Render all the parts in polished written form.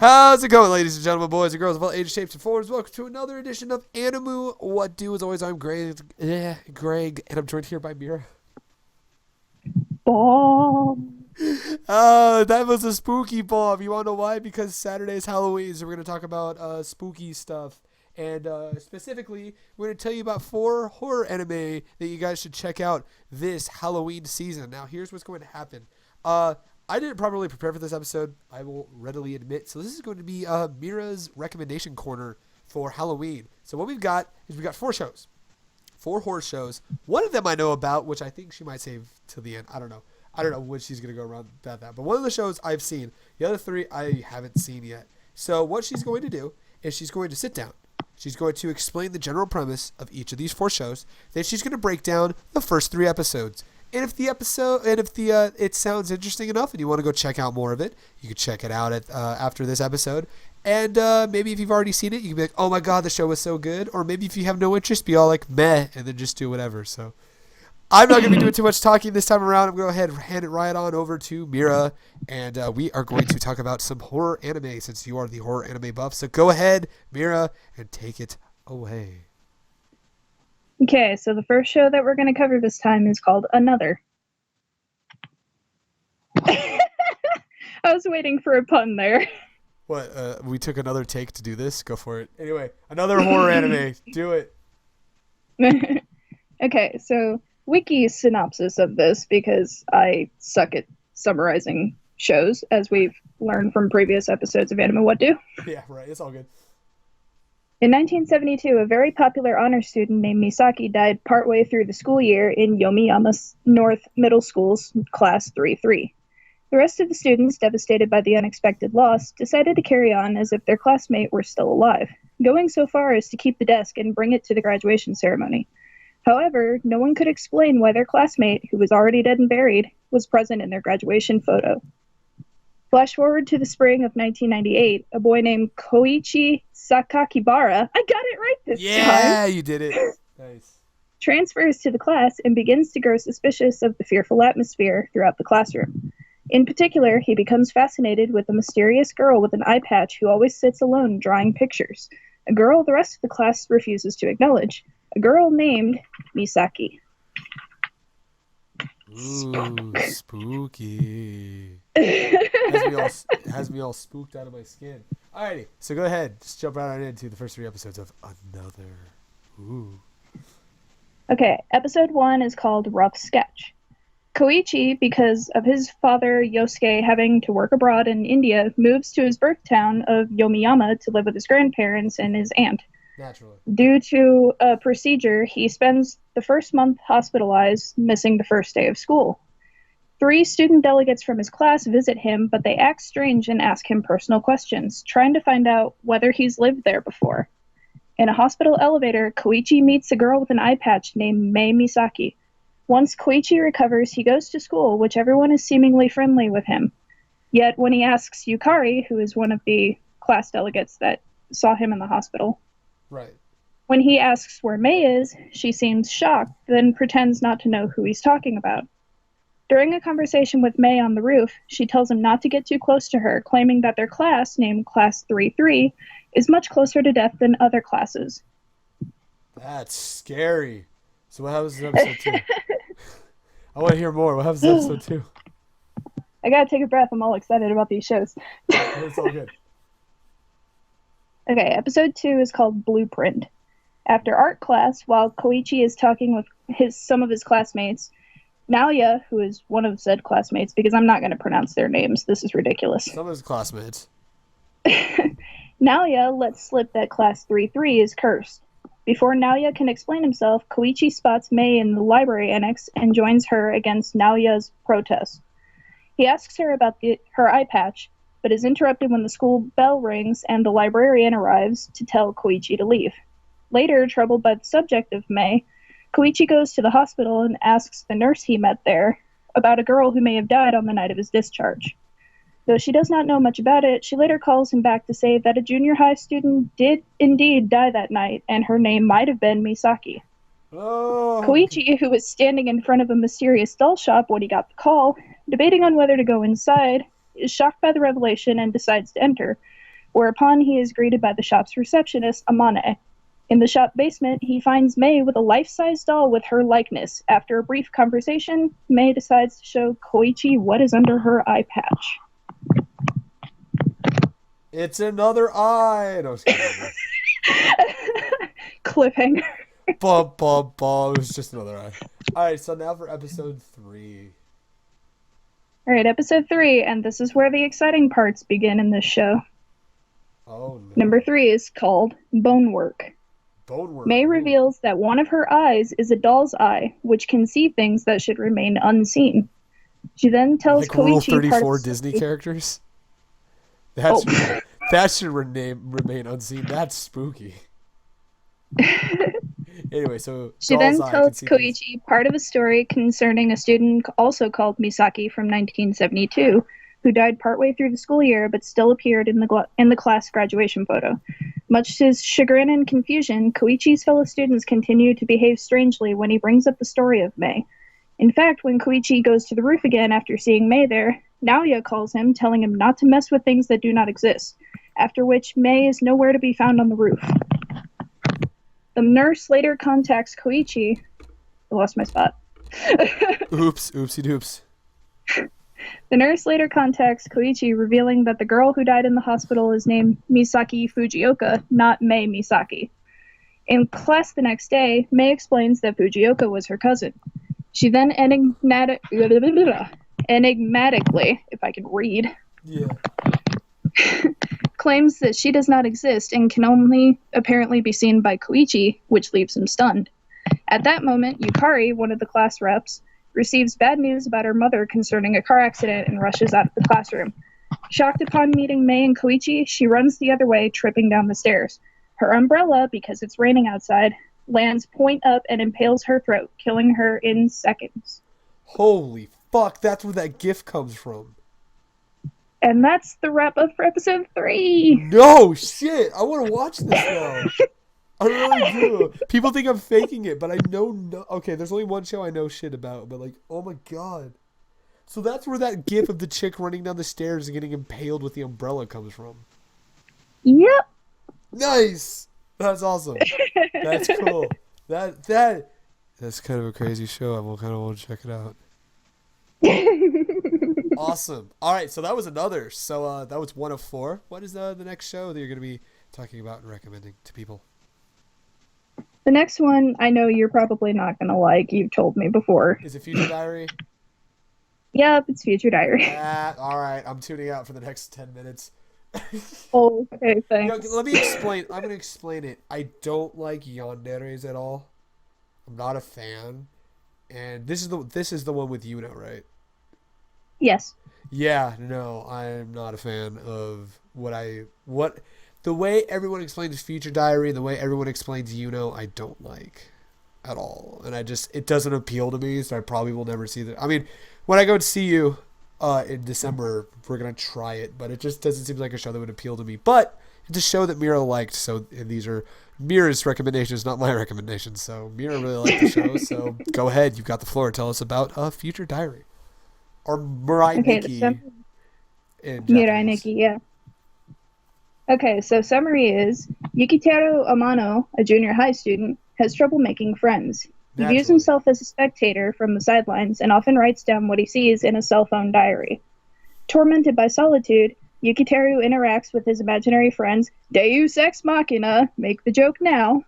How's it going, ladies and gentlemen, boys and girls of all ages, shapes, and forms? Welcome to another edition of Animu What Do. As always, I'm Greg, and I'm joined here by Mira. Bomb. Oh, that was a spooky bomb. You want to know why? Because Saturday is Halloween, so we're going to talk about spooky stuff. And specifically, we're going to tell you about 4 horror anime that you guys should check out this Halloween season. Now, here's what's going to happen. I didn't properly prepare for this episode, I will readily admit. So this is going to be Mira's recommendation corner for Halloween. So what we've got is we've got 4 shows. 4 horror shows. One of them I know about, which I think she might save till the end. I don't know. I don't know when she's going to go around about that. But one of the shows I've seen. The other 3 I haven't seen yet. So what she's going to do is she's going to sit down. She's going to explain the general premise of each of these 4 shows. Then she's going to break down the first 3 episodes. And if the it sounds interesting enough and you want to go check out more of it, you can check it out after this episode. And maybe if you've already seen it, you can be like, oh my god, the show was so good. Or maybe if you have no interest, be all like, meh, and then just do whatever. So I'm not going to be doing too much talking this time around. I'm going to go ahead and hand it right on over to Mira. And we are going to talk about some horror anime since you are the horror anime buff. So go ahead, Mira, and take it away. Okay, so the first show that we're going to cover this time is called Another. I was waiting for a pun there. What, we took another take to do this? Go for it. Anyway, another horror anime. Do it. Okay, so wiki synopsis of this, because I suck at summarizing shows, as we've learned from previous episodes of Animu What Do. Yeah, right. It's all good. In 1972, a very popular honor student named Misaki died partway through the school year in Yomiyama North Middle School's Class 3-3. The rest of the students, devastated by the unexpected loss, decided to carry on as if their classmate were still alive, going so far as to keep the desk and bring it to the graduation ceremony. However, no one could explain why their classmate, who was already dead and buried, was present in their graduation photo. Flash forward to the spring of 1998, a boy named Koichi Sakakibara, I got it right this time! Yeah, you did it. Nice. Transfers to the class and begins to grow suspicious of the fearful atmosphere throughout the classroom. In particular, he becomes fascinated with a mysterious girl with an eye patch who always sits alone drawing pictures, a girl the rest of the class refuses to acknowledge, a girl named Misaki. Ooh, spooky. Has me all spooked out of my skin. Alrighty, so go ahead. Just jump right on into the first 3 episodes of Another. Ooh. Okay, episode 1 is called Rough Sketch. Koichi, because of his father Yosuke having to work abroad in India, moves to his birth town of Yomiyama to live with his grandparents and his aunt. Naturally. Due to a procedure, he spends the first month hospitalized, missing the first day of school. 3 student delegates from his class visit him, but they act strange and ask him personal questions, trying to find out whether he's lived there before. In a hospital elevator, Koichi meets a girl with an eye patch named Mei Misaki. Once Koichi recovers, he goes to school, which everyone is seemingly friendly with him. Yet when he asks Yukari, who is one of the class delegates that saw him in the hospital, right. When he asks where Mei is, she seems shocked, then pretends not to know who he's talking about. During a conversation with Mei on the roof, she tells him not to get too close to her, claiming that their class, named Class 3-3, is much closer to death than other classes. That's scary. So what happens in episode 2? I want to hear more. What happens in episode 2? I gotta take a breath. I'm all excited about these shows. It's all good. Okay, episode 2 is called Blueprint. After art class, while Koichi is talking with some of his classmates, Naoya, who is one of said classmates, because I'm not going to pronounce their names, this is ridiculous. Some of his classmates. Naoya lets slip that Class 3-3 is cursed. Before Naoya can explain himself, Koichi spots Mei in the library annex and joins her against Naoya's protest. He asks her about her eye patch, but is interrupted when the school bell rings and the librarian arrives to tell Koichi to leave. Later, troubled by the subject of Mei, Koichi goes to the hospital and asks the nurse he met there about a girl who may have died on the night of his discharge. Though she does not know much about it, she later calls him back to say that a junior high student did indeed die that night, and her name might have been Misaki. Oh. Koichi, who was standing in front of a mysterious doll shop when he got the call, debating on whether to go inside, is shocked by the revelation and decides to enter, whereupon he is greeted by the shop's receptionist, Amane. In the shop basement, he finds May with a life-size doll with her likeness. After a brief conversation, May decides to show Koichi what is under her eye patch. It's another eye. No, Cliffhanger. Bum, bum, bum. It was just another eye. All right, so now for episode 3. All right, episode 3, and this is where the exciting parts begin in this show. Oh, no. Number 3 is called Bonework. Bonework. May reveals that one of her eyes is a doll's eye, which can see things that should remain unseen. She then tells like Rule Koichi 34 Disney characters? That should remain unseen. That's spooky. Anyway, so she then tells Koichi part of a story concerning a student also called Misaki from 1972, who died partway through the school year but still appeared in the class graduation photo. Much to his chagrin and confusion, Koichi's fellow students continue to behave strangely when he brings up the story of May. In fact, when Koichi goes to the roof again after seeing May there, Naoya calls him, telling him not to mess with things that do not exist, after which May is nowhere to be found on the roof. The nurse later contacts Koichi. I lost my spot. Oops, oopsie doops. The nurse later contacts Koichi, revealing that the girl who died in the hospital is named Misaki Fujioka, not Mei Misaki. In class the next day, Mei explains that Fujioka was her cousin. She then enigmatically, if I can read, claims that she does not exist and can only apparently be seen by Koichi, which leaves him stunned. At that moment, Yukari, one of the class reps, receives bad news about her mother concerning a car accident and rushes out of the classroom. Shocked upon meeting Mei and Koichi, she runs the other way, tripping down the stairs. Her umbrella, because it's raining outside, lands point up and impales her throat, killing her in seconds. Holy fuck, that's where that gif comes from. And that's the wrap-up for episode 3! No, shit! I want to watch this now. I really do. People think I'm faking it, but I know no. Okay, there's only one show I know shit about, but like, oh my god. So that's where that gif of the chick running down the stairs and getting impaled with the umbrella comes from. Yep. Nice. That's awesome. That's cool. That's kind of a crazy show. I will kind of want to check it out. Awesome. All right, so that was another. So that was 1 of 4. What is the next show that you're going to be talking about and recommending to people? The next one, I know you're probably not going to like. You've told me before. Is it Future Diary? Yep, it's Future Diary. All right, I'm tuning out for the next 10 minutes. Oh, okay, thanks. Let me explain. I'm going to explain it. I don't like yanderes at all. I'm not a fan. And this is the one with Yuno, right? Yes. Yeah, no, I'm not a fan of the way everyone explains Future Diary, the way everyone explains Yuno, I don't like at all. And it doesn't appeal to me, so I probably will never see that. I mean, when I go to see you in December, we're going to try it, but it just doesn't seem like a show that would appeal to me. But it's a show that Mira liked, and these are Mira's recommendations, not my recommendations. So Mira really liked the show, so go ahead. You've got the floor. Tell us about Future Diary. Or Mirai Nikki. Mirai Nikki, yeah. Okay, so summary is, Yukiteru Amano, a junior high student, has trouble making friends. He views himself as a spectator from the sidelines and often writes down what he sees in a cell phone diary. Tormented by solitude, Yukiteru interacts with his imaginary friends, Deus Ex Machina, make the joke now.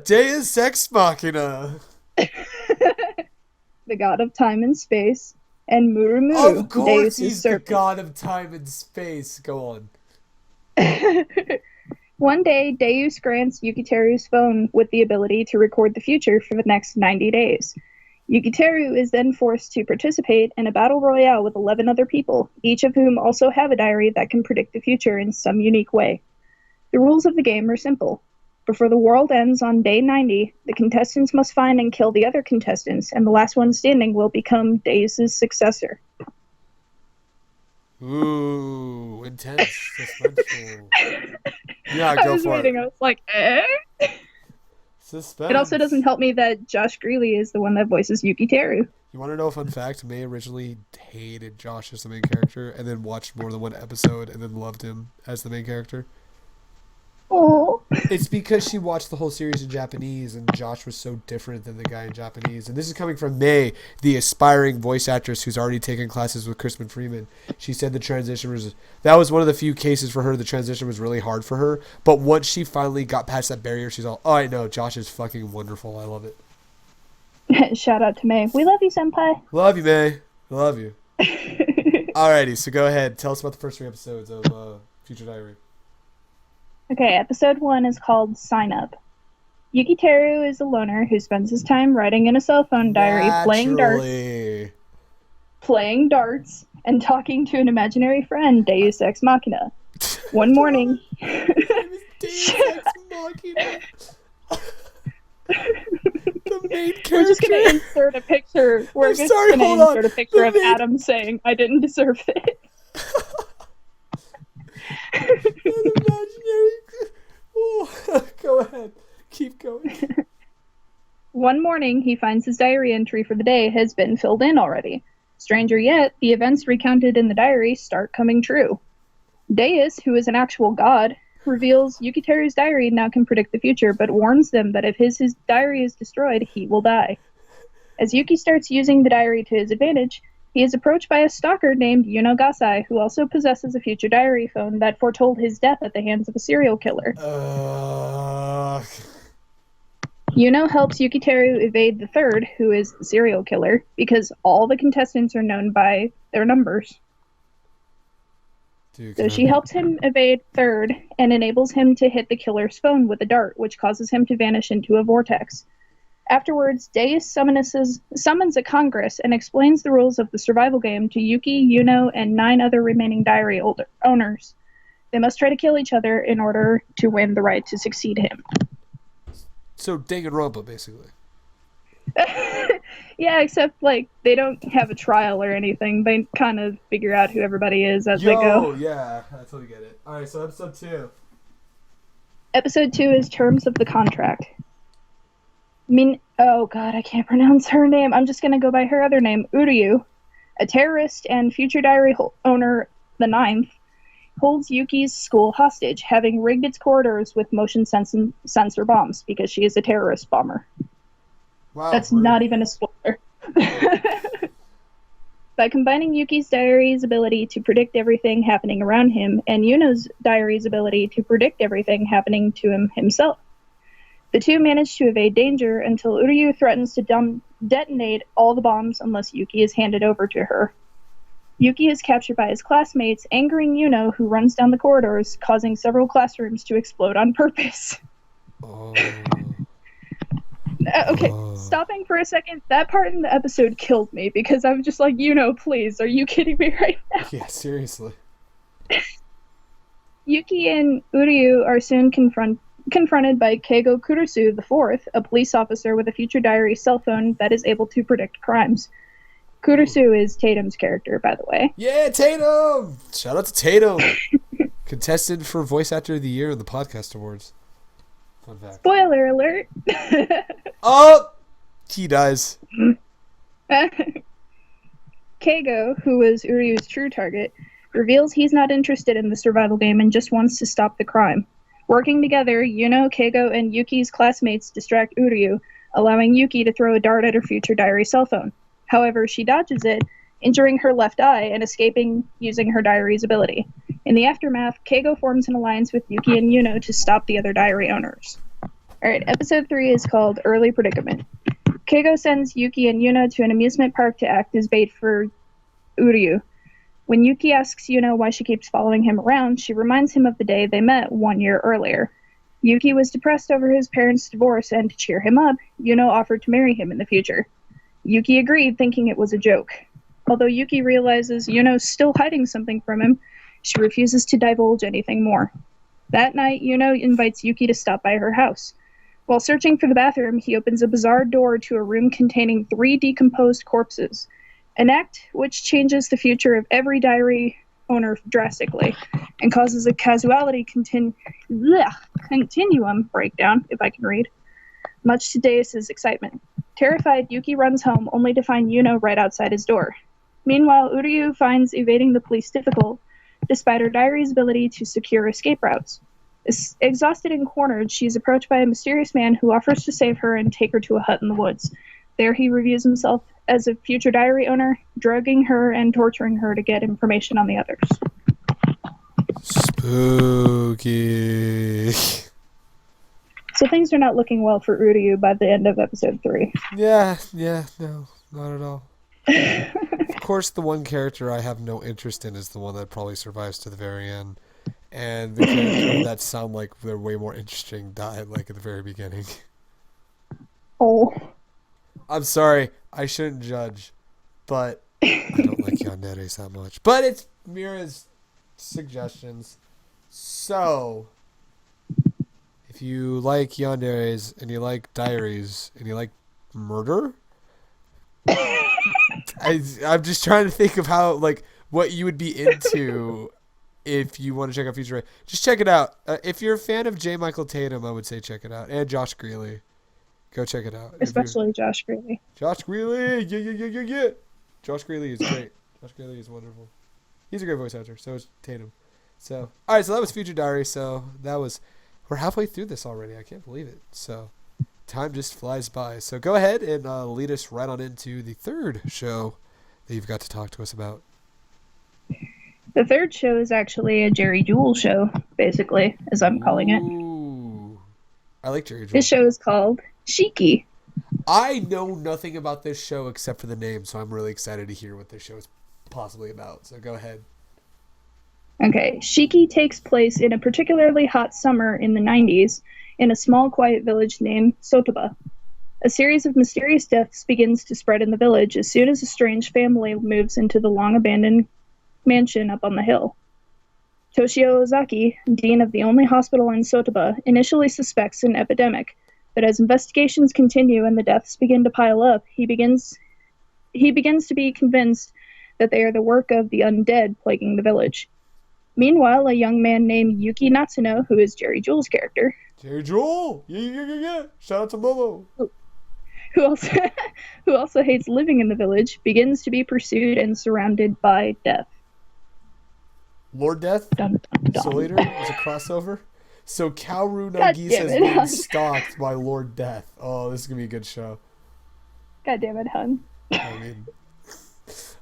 Deus Ex Machina. The god of time and space, and Murumu, of course Deus' he's serpent. the god of time and space. Go on. One day, Deus grants Yukiteru's phone with the ability to record the future for the next 90 days. Yukiteru is then forced to participate in a battle royale with 11 other people, each of whom also have a diary that can predict the future in some unique way. The rules of the game are simple. Before the world ends on day 90, the contestants must find and kill the other contestants, and the last one standing will become Deus' successor. Ooh, intense. Suspenseful. Yeah, go I was for waiting. it. I was like, eh? Suspense. It also doesn't help me that Josh Greeley is the one that voices Yukiteru. You want to know a fun fact? May originally hated Josh as the main character and then watched more than one episode and then loved him as the main character. Oh. It's because she watched the whole series in Japanese and Josh was so different than the guy in Japanese. And this is coming from May, the aspiring voice actress who's already taken classes with Crispin Freeman. She said the transition was... That was one of the few cases for her. The transition was really hard for her. But once she finally got past that barrier, she's all, oh, I know. Josh is fucking wonderful. I love it. Shout out to May. We love you, Senpai. Love you, May. Love you. Alrighty, so go ahead. Tell us about the first 3 episodes of Future Diary. Okay, episode 1 is called Sign Up. Yukiteru is a loner who spends his time writing in a cell phone diary, playing darts, and talking to an imaginary friend, Deus Ex Machina. One morning... Deus Ex Machina. The main character. We're just going to insert a picture. We're just going to insert a picture of Adam saying, I didn't deserve it. An imaginary... Oh, go ahead. Keep going. One morning, he finds his diary entry for the day has been filled in already. Stranger yet, the events recounted in the diary start coming true. Deus, who is an actual god, reveals Yukiteru's diary now can predict the future, but warns them that if his diary is destroyed, he will die. As Yuki starts using the diary to his advantage, he is approached by a stalker named Yuno Gasai, who also possesses a future diary phone that foretold his death at the hands of a serial killer. Yuno helps Yukiteru evade the third, who is the serial killer, because all the contestants are known by their numbers. So she helps him evade third and enables him to hit the killer's phone with a dart, which causes him to vanish into a vortex. Afterwards, Deus summons a congress and explains the rules of the survival game to Yuki, Yuno, and 9 other remaining diary owners. They must try to kill each other in order to win the right to succeed him. So Danganronpa, basically. Yeah, except, like, they don't have a trial or anything. They kind of figure out who everybody is as they go. Yeah, I totally get it. Alright, so episode 2. Episode 2 is Terms of the Contract. Oh god, I can't pronounce her name. I'm just gonna go by her other name, Uryu. A terrorist and future diary owner, the 9th, holds Yuki's school hostage, having rigged its corridors with motion sensor bombs, because she is a terrorist bomber. Wow, that's really? Not even a spoiler. By combining Yuki's diary's ability to predict everything happening around him, and Yuno's diary's ability to predict everything happening to him himself, the two manage to evade danger until Uryu threatens to detonate all the bombs unless Yuki is handed over to her. Yuki is captured by his classmates, angering Yuno, who runs down the corridors, causing several classrooms to explode on purpose. Oh. Okay, stopping for a second. That part in the episode killed me because I'm just like, Yuno, please, are you kidding me right now? Yeah, seriously. Yuki and Uryu are soon confronted by Keigo Kurusu IV, a police officer with a future diary cell phone that is able to predict crimes. Kurusu is Tatum's character, by the way. Yeah, Tatum! Shout out to Tatum! Contested for Voice Actor of the Year in the Podcast Awards. Fun fact. Spoiler alert! Oh! He dies. Keigo, who was Uryu's true target, reveals he's not interested in the survival game and just wants to stop the crime. Working together, Yuno, Keigo, and Yuki's classmates distract Uryu, allowing Yuki to throw a dart at her future diary cell phone. However, she dodges it, injuring her left eye and escaping using her diary's ability. In the aftermath, Keigo forms an alliance with Yuki and Yuno to stop the other diary owners. Alright, episode 3 is called Early Predicament. Keigo sends Yuki and Yuno to an amusement park to act as bait for Uryu. When Yuki asks Yuno why she keeps following him around, she reminds him of the day they met 1 year earlier. Yuki was depressed over his parents' divorce, and to cheer him up, Yuno offered to marry him in the future. Yuki agreed, thinking it was a joke. Although Yuki realizes Yuno's still hiding something from him, she refuses to divulge anything more. That night, Yuno invites Yuki to stop by her house. While searching for the bathroom, he opens a bizarre door to a room containing 3 decomposed corpses, an act which changes the future of every diary owner drastically and causes a causality continuum breakdown, if I can read, much to Deus's excitement. Terrified, Yuki runs home only to find Yuno right outside his door. Meanwhile, Uryu finds evading the police difficult, despite her diary's ability to secure escape routes. Exhausted and cornered, she is approached by a mysterious man who offers to save her and take her to a hut in the woods. There he reviews himself as a future diary owner, drugging her and torturing her to get information on the others. Spooky. So things are not looking well for Uryu by the end of episode 3. Yeah, no, not at all. Of course, the one character I have no interest in is the one that probably survives to the very end. And the characters that sound like they're way more interesting died, like, at the very beginning. Oh. I'm sorry, I shouldn't judge, but I don't like yanderes that much. But it's Mira's suggestions. So, if you like yanderes, and you like diaries, and you like murder... I'm just trying to think of how, like, what you would be into if you want to check out Future Ray. Just check it out. If you're a fan of J. Michael Tatum, I would say check it out. And Josh Greeley. Go check it out. Especially Josh Greeley. Josh Greeley! Yeah. Josh Greeley is great. Josh Greeley is wonderful. He's a great voice actor. So is Tatum. So, alright, so that was Future Diary. So, we're halfway through this already. I can't believe it. So, time just flies by. So go ahead and lead us right on into the third show that you've got to talk to us about. The third show is actually a Jerry Jewell show, basically, as I'm calling it. Ooh. I like Jerry Jewell. This show is called Shiki. I know nothing about this show except for the name, so I'm really excited to hear what this show is possibly about. So go ahead. Okay, Shiki takes place in a particularly hot summer in the 90s, in a small, quiet village named Sotoba. A series of mysterious deaths begins to spread in the village as soon as a strange family moves into the long-abandoned mansion up on the hill. Toshio Ozaki, dean of the only hospital in Sotoba, initially suspects an epidemic, but as investigations continue and the deaths begin to pile up, he begins to be convinced that they are the work of the undead plaguing the village. Meanwhile, a young man named Yuki Natsuno, who is Jerry Jewell's character, Jerry Jewell! Yeah. Shout out to Momo. who also hates living in the village, begins to be pursued and surrounded by death. Lord Death? Dun, dun, dun. So later, is a crossover? So Kaoru Nagisa is being stalked by Lord Death. Oh, this is going to be a good show. God damn it, hun. I mean...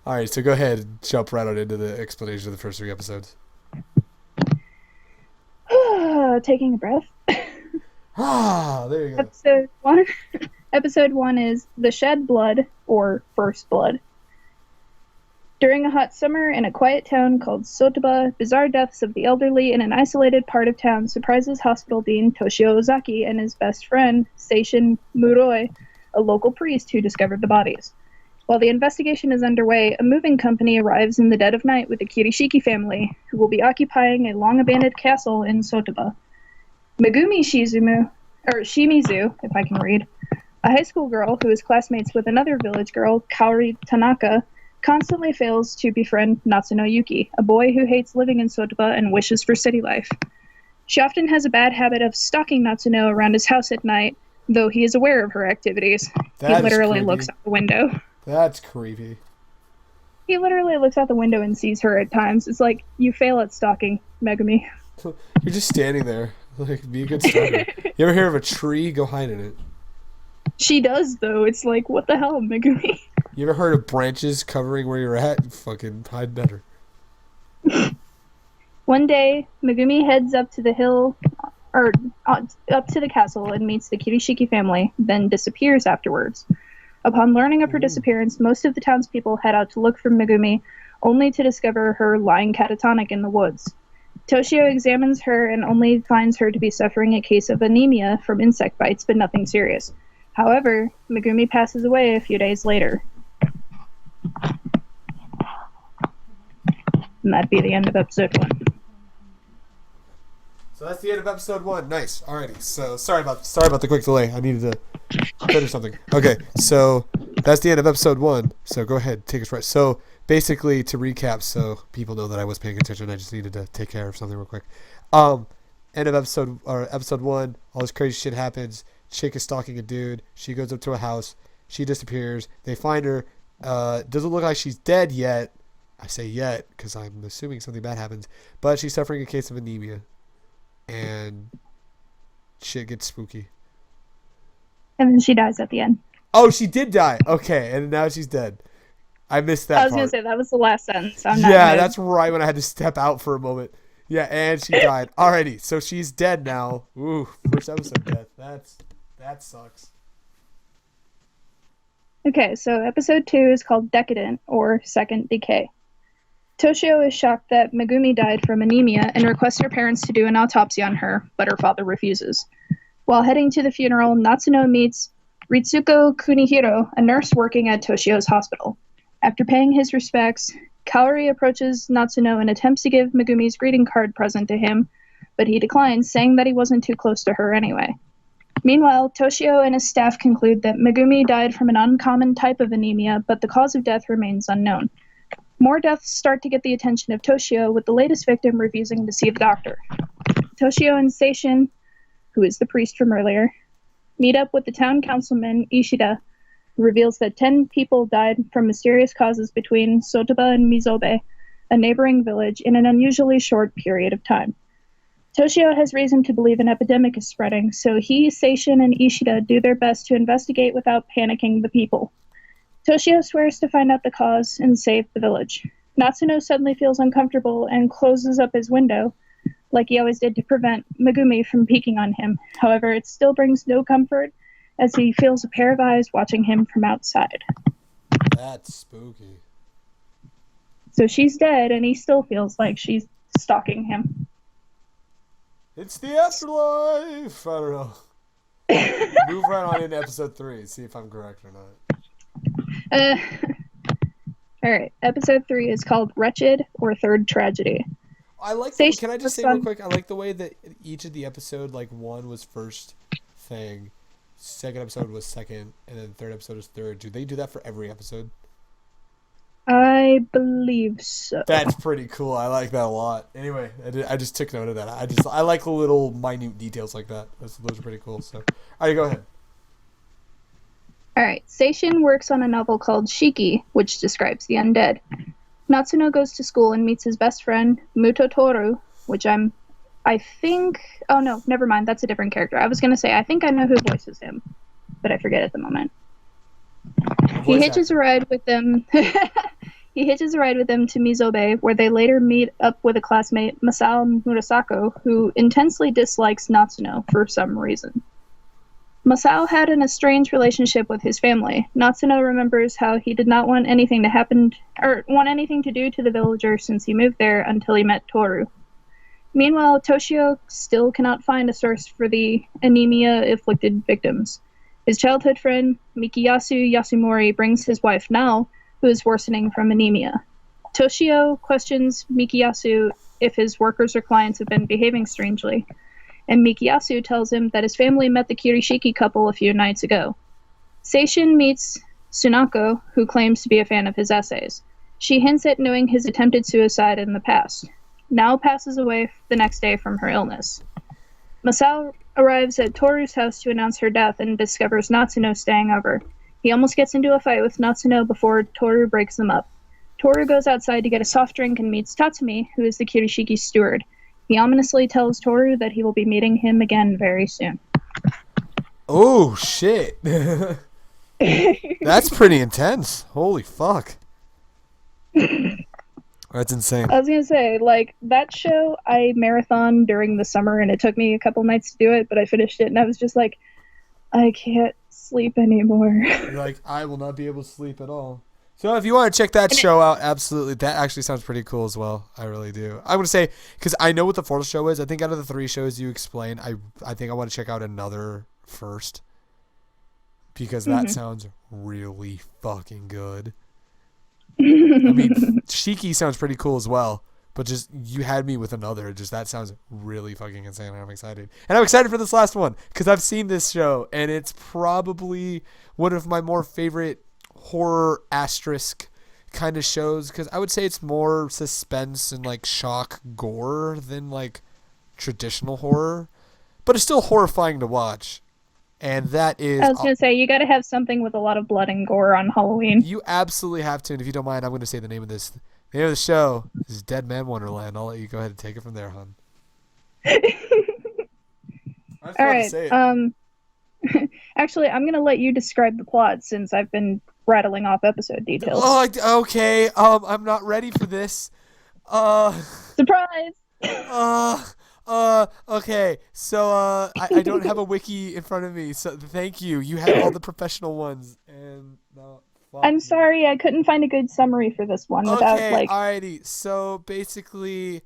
Alright, so go ahead and jump right on into the explanation of the first 3 episodes. Taking a breath. There you go. Episode 1 is The Shed Blood, or First Blood. During a hot summer in a quiet town called Sotoba, bizarre deaths of the elderly in an isolated part of town surprises hospital dean Toshio Ozaki and his best friend, Seishin Muroi, a local priest who discovered the bodies. While the investigation is underway, a moving company arrives in the dead of night with the Kirishiki family, who will be occupying a long-abandoned castle in Sotoba. Megumi Shimizu, if I can read, a high school girl who is classmates with another village girl, Kaori Tanaka, constantly fails to befriend Natsuno Yuki, a boy who hates living in Sotoba and wishes for city life. She often has a bad habit of stalking Natsuno around his house at night, though he is aware of her activities. He literally looks out the window. That's creepy. He literally looks out the window and sees her at times. It's like, you fail at stalking, Megumi. You're just standing there. Like, be a good stalker. You ever hear of a tree? Go hide in it. She does, though. It's like, what the hell, Megumi? You ever heard of branches covering where you're at? Fucking hide better. One day, Megumi heads up to the hill, or up to the castle and meets the Kirishiki family, then disappears afterwards. Upon learning of her disappearance, most of the townspeople head out to look for Megumi, only to discover her lying catatonic in the woods. Toshio examines her and only finds her to be suffering a case of anemia from insect bites, but nothing serious. However, Megumi passes away a few days later. And that'd be the end of episode 1. So that's the end of episode 1. Nice. Alrighty. So sorry about the quick delay. I needed to finish something. Okay. So that's the end of episode 1. So go ahead, take us right. So basically, to recap, so people know that I was paying attention, I just needed to take care of something real quick. End of episode 1. All this crazy shit happens. Chick is stalking a dude. She goes up to a house. She disappears. They find her. Doesn't look like she's dead yet. I say yet because I'm assuming something bad happens. But she's suffering a case of anemia. And shit gets spooky. And then she dies at the end. Oh, she did die. Okay, and now she's dead. I missed that part. I was going to say, that was the last sentence. That's right when I had to step out for a moment. Yeah, and she died. Alrighty, so she's dead now. Ooh, first episode death. That sucks. Okay, so episode 2 is called Decadent, or Second Decay. Toshio is shocked that Megumi died from anemia and requests her parents to do an autopsy on her, but her father refuses. While heading to the funeral, Natsuno meets Ritsuko Kunihiro, a nurse working at Toshio's hospital. After paying his respects, Kaori approaches Natsuno and attempts to give Megumi's greeting card present to him, but he declines, saying that he wasn't too close to her anyway. Meanwhile, Toshio and his staff conclude that Megumi died from an uncommon type of anemia, but the cause of death remains unknown. More deaths start to get the attention of Toshio, with the latest victim refusing to see the doctor. Toshio and Seishin, who is the priest from earlier, meet up with the town councilman, Ishida, who reveals that 10 people died from mysterious causes between Sotoba and Mizobe, a neighboring village, in an unusually short period of time. Toshio has reason to believe an epidemic is spreading, so he, Seishin, and Ishida do their best to investigate without panicking the people. Toshio swears to find out the cause and save the village. Natsuno suddenly feels uncomfortable and closes up his window, like he always did to prevent Megumi from peeking on him. However, it still brings no comfort, as he feels a pair of eyes watching him from outside. That's spooky. So she's dead, and he still feels like she's stalking him. It's the afterlife! I don't know. Move right on into episode 3, see if I'm correct or not. Alright, episode 3 is called Wretched, or Third Tragedy. Can I just say real quick, I like the way that each of the episode, like, 1 was first thing, second episode was second, and then third episode is third. Do they do that for every episode? I believe so. That's pretty cool. I like that a lot. Anyway, I just took note of that. I like the little minute details like that. Those are pretty cool. So, all right, go ahead. Alright, Seishin works on a novel called Shiki, which describes the undead. Natsuno goes to school and meets his best friend, Muto Toru, which I think... Oh, no, never mind. That's a different character. I was going to say, I think I know who voices him, but I forget at the moment. He hitches a ride with them to Mizobe, where they later meet up with a classmate, Masao Murasako, who intensely dislikes Natsuno for some reason. Masao had an estranged relationship with his family. Natsuno remembers how he did not want anything to do to the villager since he moved there until he met Toru. Meanwhile, Toshio still cannot find a source for the anemia-afflicted victims. His childhood friend, Mikiyasu Yasunori, brings his wife Nao, who is worsening from anemia. Toshio questions Mikiyasu if his workers or clients have been behaving strangely, and Mikiyasu tells him that his family met the Kirishiki couple a few nights ago. Seishin meets Tsunako, who claims to be a fan of his essays. She hints at knowing his attempted suicide in the past. Nao passes away the next day from her illness. Masao arrives at Toru's house to announce her death and discovers Natsuno staying over. He almost gets into a fight with Natsuno before Toru breaks them up. Toru goes outside to get a soft drink and meets Tatsumi, who is the Kirishiki steward. He ominously tells Toru that he will be meeting him again very soon. Oh, shit. That's pretty intense. Holy fuck. That's insane. I was going to say, like, that show I marathoned during the summer, and it took me a couple nights to do it, but I finished it, and I was just like, I can't sleep anymore. You're like, I will not be able to sleep at all. So if you want to check that show out, absolutely. That actually sounds pretty cool as well. I really do. I would say, because I know what the fourth show is. I think out of the 3 shows you explained, I think I want to check out another first. Because that sounds really fucking good. I mean, Shiki sounds pretty cool as well. But just, you had me with another. Just, that sounds really fucking insane. I'm excited. And I'm excited for this last one. Because I've seen this show. And it's probably one of my more favorite horror asterisk kind of shows, because I would say it's more suspense and like shock gore than like traditional horror, but it's still horrifying to watch. And that is... I was going to say, you got to have something with a lot of blood and gore on Halloween. You absolutely have to, and if you don't mind, I'm going to say the name of this. The name of the show is Dead Man Wonderland. I'll let you go ahead and take it from there, hon. All right. Actually, I'm going to let you describe the plot since I've been rattling off episode details. Oh, okay. I'm not ready for this. Surprise! Okay. So, I don't have a wiki in front of me, so thank you. You had all the professional ones, and no. I'm sorry, I couldn't find a good summary for this one without, alrighty. So, basically,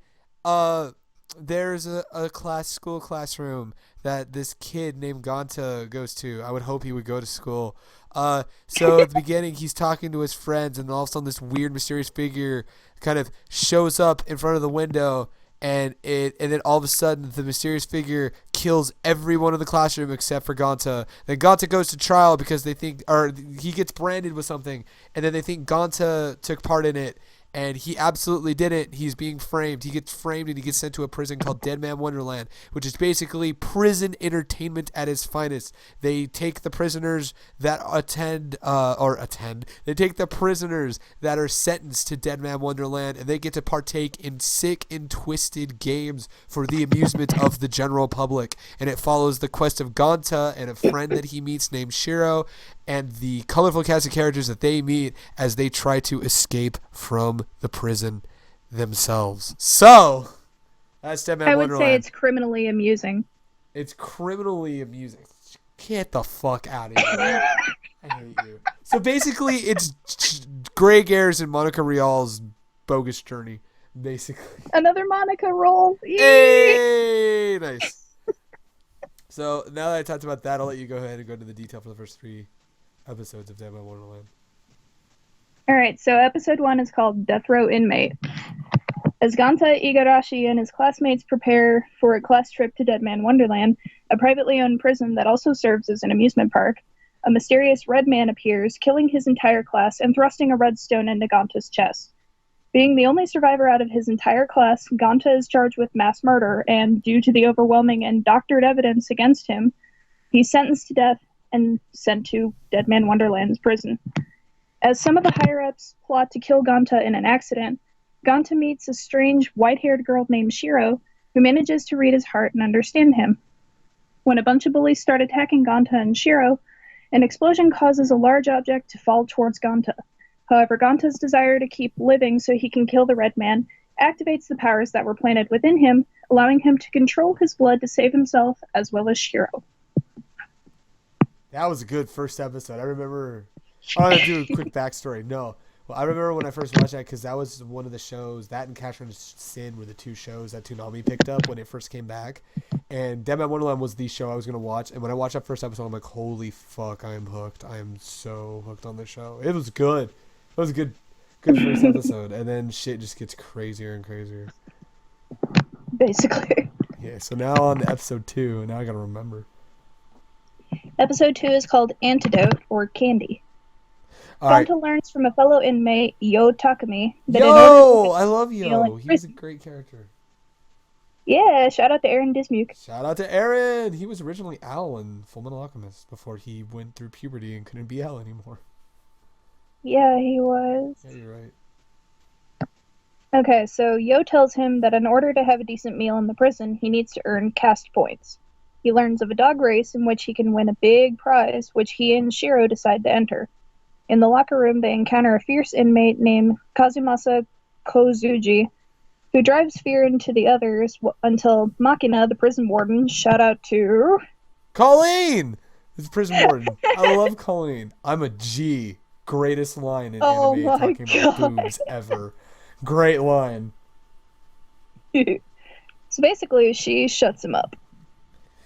there's a school classroom that this kid named Ganta goes to. I would hope he would go to school. So at the beginning, he's talking to his friends, and all of a sudden, this weird, mysterious figure kind of shows up in front of the window, and then all of a sudden, the mysterious figure kills everyone in the classroom except for Ganta. Then Ganta goes to trial because they think, or he gets branded with something, and then they think Ganta took part in it. And he absolutely didn't. He's being framed. He gets framed and he gets sent to a prison called Dead Man Wonderland, which is basically prison entertainment at its finest. They take the prisoners that They take the prisoners that are sentenced to Dead Man Wonderland, and they get to partake in sick and twisted games for the amusement of the general public. And it follows the quest of Ganta and a friend that he meets named Shiro, and the colorful cast of characters that they meet as they try to escape from the prison themselves. So, that's Dead Man Wonderland. I would say it's criminally amusing. It's criminally amusing. Get the fuck out of here. I hate you. So basically, it's Greg Ayres and Monica Rial's bogus journey, basically. Another Monica roll. Hey, nice. So, now that I talked about that, I'll let you go ahead and go into the detail for the first 3 episodes of Dead Man Wonderland. Alright, so episode 1 is called Death Row Inmate. As Ganta Igarashi and his classmates prepare for a class trip to Dead Man Wonderland, a privately owned prison that also serves as an amusement park, a mysterious red man appears, killing his entire class and thrusting a red stone into Ganta's chest. Being the only survivor out of his entire class, Ganta is charged with mass murder, and due to the overwhelming and doctored evidence against him, he's sentenced to death and sent to Dead Man Wonderland's prison. As some of the higher-ups plot to kill Ganta in an accident, Ganta meets a strange, white-haired girl named Shiro, who manages to read his heart and understand him. When a bunch of bullies start attacking Ganta and Shiro, an explosion causes a large object to fall towards Ganta. However, Ganta's desire to keep living so he can kill the Red Man activates the powers that were planted within him, allowing him to control his blood to save himself as well as Shiro. That was a good first episode. I remember... I'm going to do a quick backstory. No. Well, I remember when I first watched that because that was one of the shows, that and Catherine Sin were the 2 shows that Toonami picked up when it first came back. And Dead Man Wonderland was the show I was going to watch. And when I watched that first episode, I'm like, holy fuck, I am hooked. I am so hooked on this show. It was good. It was a good first episode. And then shit just gets crazier and crazier. Basically. Yeah, so now on to episode 2. Now I got to remember. Episode 2 is called Antidote, or Candy. Ganta learns from a fellow inmate, Yo Takumi, that I love Yo. He's a great character. Yeah, shout out to Aaron Dismuke. Shout out to Aaron. He was originally Al in Fullmetal Alchemist before he went through puberty and couldn't be Al anymore. Yeah, he was. Yeah, you're right. Okay, so Yo tells him that in order to have a decent meal in the prison, he needs to earn caste points. He learns of a dog race in which he can win a big prize, which he and Shiro decide to enter. In the locker room, they encounter a fierce inmate named Kazumasa Kozuji, who drives fear into the others until Makina, the prison warden, shout out to... Colleen! The prison warden. I love Colleen. I'm a G. Greatest line in anime talking about boobs ever. Great line. So basically, she shuts him up.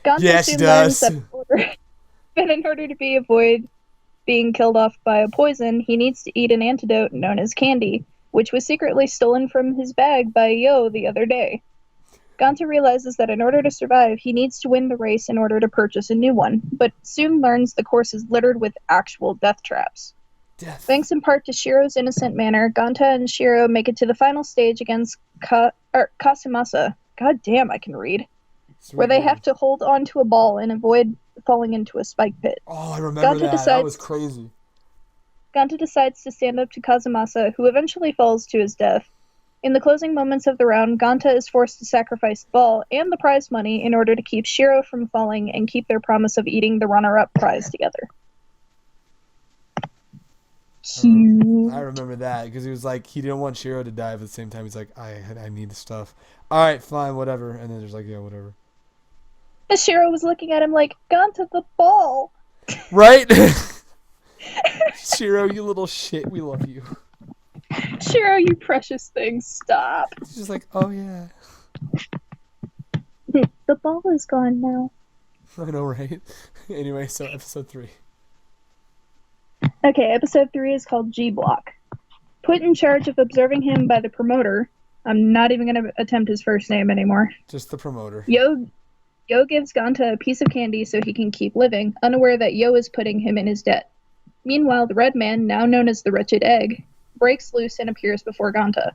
Ganta yeah, she does. That in order to avoid being killed off by a poison, he needs to eat an antidote known as candy, which was secretly stolen from his bag by Yo the other day. Ganta realizes that in order to survive, he needs to win the race in order to purchase a new one, but soon learns the course is littered with actual death traps. Thanks in part to Shiro's innocent manner, Ganta and Shiro make it to the final stage against Kasumasa. God damn, I can read. where Sweet they movie. have to hold on to a ball and avoid falling into a spike pit. Oh, I remember that. That was crazy. Ganta decides to stand up to Kazumasa, who eventually falls to his death. In the closing moments of the round, Ganta is forced to sacrifice the ball and the prize money in order to keep Shiro from falling and keep their promise of eating the runner-up prize together. I remember that because he was like, he didn't want Shiro to die, but at the same time, he's like, I need the stuff. All right, fine, whatever. And then there's like, yeah, whatever. And Shiro was looking at him like, Ganta, the ball! Right? Shiro, you little shit, we love you. Shiro, you precious thing, stop. He's just like, oh yeah. The ball is gone now. I know, right? Anyway, so episode 3. Okay, episode 3 is called G Block. Put in charge of observing him by the promoter. I'm not even going to attempt his first name anymore. Just the promoter. Yo gives Ganta a piece of candy so he can keep living, unaware that Yo is putting him in his debt. Meanwhile, the Red Man, now known as the Wretched Egg, breaks loose and appears before Ganta.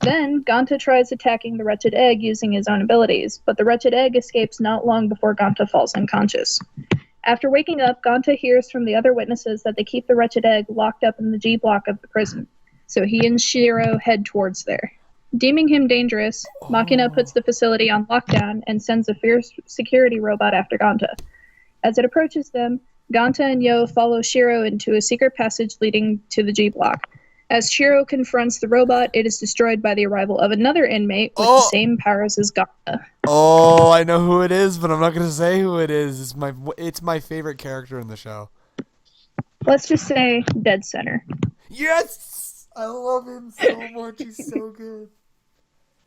Then, Ganta tries attacking the Wretched Egg using his own abilities, but the Wretched Egg escapes not long before Ganta falls unconscious. After waking up, Ganta hears from the other witnesses that they keep the Wretched Egg locked up in the G block of the prison, so he and Shiro head towards there. Deeming him dangerous, Machina puts the facility on lockdown and sends a fierce security robot after Ganta. As it approaches them, Ganta and Yo follow Shiro into a secret passage leading to the G block. As Shiro confronts the robot, it is destroyed by the arrival of another inmate with the same powers as Ganta. Oh, I know who it is, but I'm not going to say who it is. It's my favorite character in the show. Let's just say Dead Center. Yes! I love him so much. He's so good.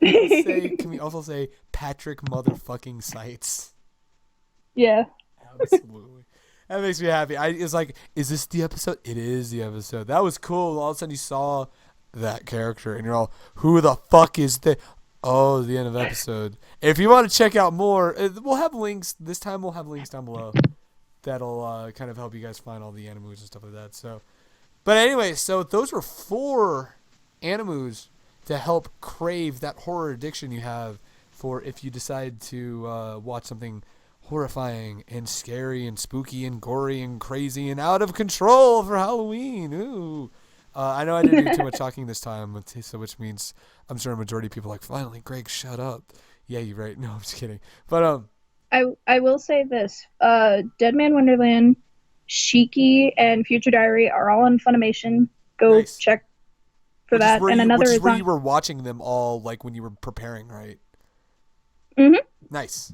Can we also say Patrick motherfucking Sights? Yeah. Absolutely. That makes me happy. It's like, is this the episode? It is the episode. That was cool. All of a sudden you saw that character and you're all, who the fuck is that? Oh, the end of the episode. If you want to check out more, we'll have links. This time we'll have links down below. That'll kind of help you guys find all the animus and stuff like that. So, but anyway, so those were 4 animus to help crave that horror addiction you have for if you decide to watch something horrifying and scary and spooky and gory and crazy and out of control for Halloween. Ooh. I know I didn't do too much talking this time, so which means I'm sure a majority of people are like, finally, Greg, shut up. Yeah, you're right. No, I'm just kidding. But I will say this. Dead Man Wonderland, Shiki, and Future Diary are all on Funimation. Go check for that. And another is where you were watching them all, like when you were preparing, right? Mm-hmm. Nice.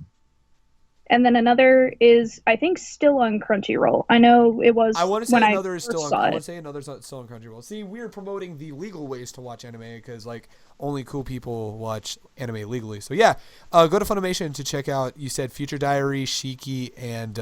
And then another is, I think, still on Crunchyroll. I know it was. I want to say another is still on. I want to say another's still on Crunchyroll. See, we're promoting the legal ways to watch anime because like only cool people watch anime legally. So yeah, go to Funimation to check out. You said Future Diary, Shiki, and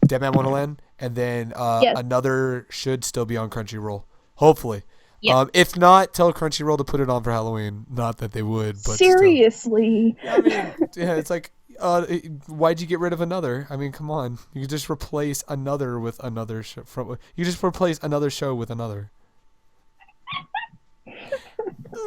Dead Man Wonderland, and then another should still be on Crunchyroll. Hopefully. Yep. If not, tell Crunchyroll to put it on for Halloween. Not that they would, but seriously. Still. I mean, yeah, it's like. Why'd you get rid of another? I mean, come on. You could just replace another with another show. You just replace another show with another.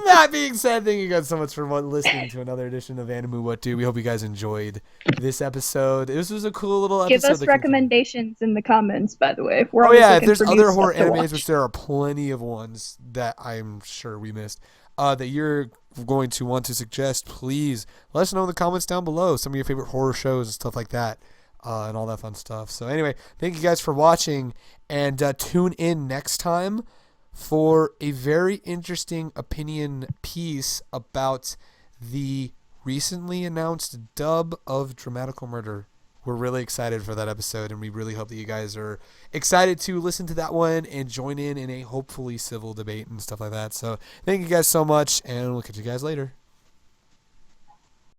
That being said, thank you guys so much for listening to another edition of Animu Wut. We hope you guys enjoyed this episode. This was a cool little episode. Give us recommendations in the comments, by the way. If there's other horror animes, which there are plenty of ones that I'm sure we missed, that you're going to want to suggest, please let us know in the comments down below some of your favorite horror shows and stuff like that, and all that fun stuff. So anyway, thank you guys for watching, and tune in next time for a very interesting opinion piece about the recently announced dub of Dramatical Murder. We're really excited for that episode, and we really hope that you guys are excited to listen to that one and join in a hopefully civil debate and stuff like that. So thank you guys so much, and we'll catch you guys later.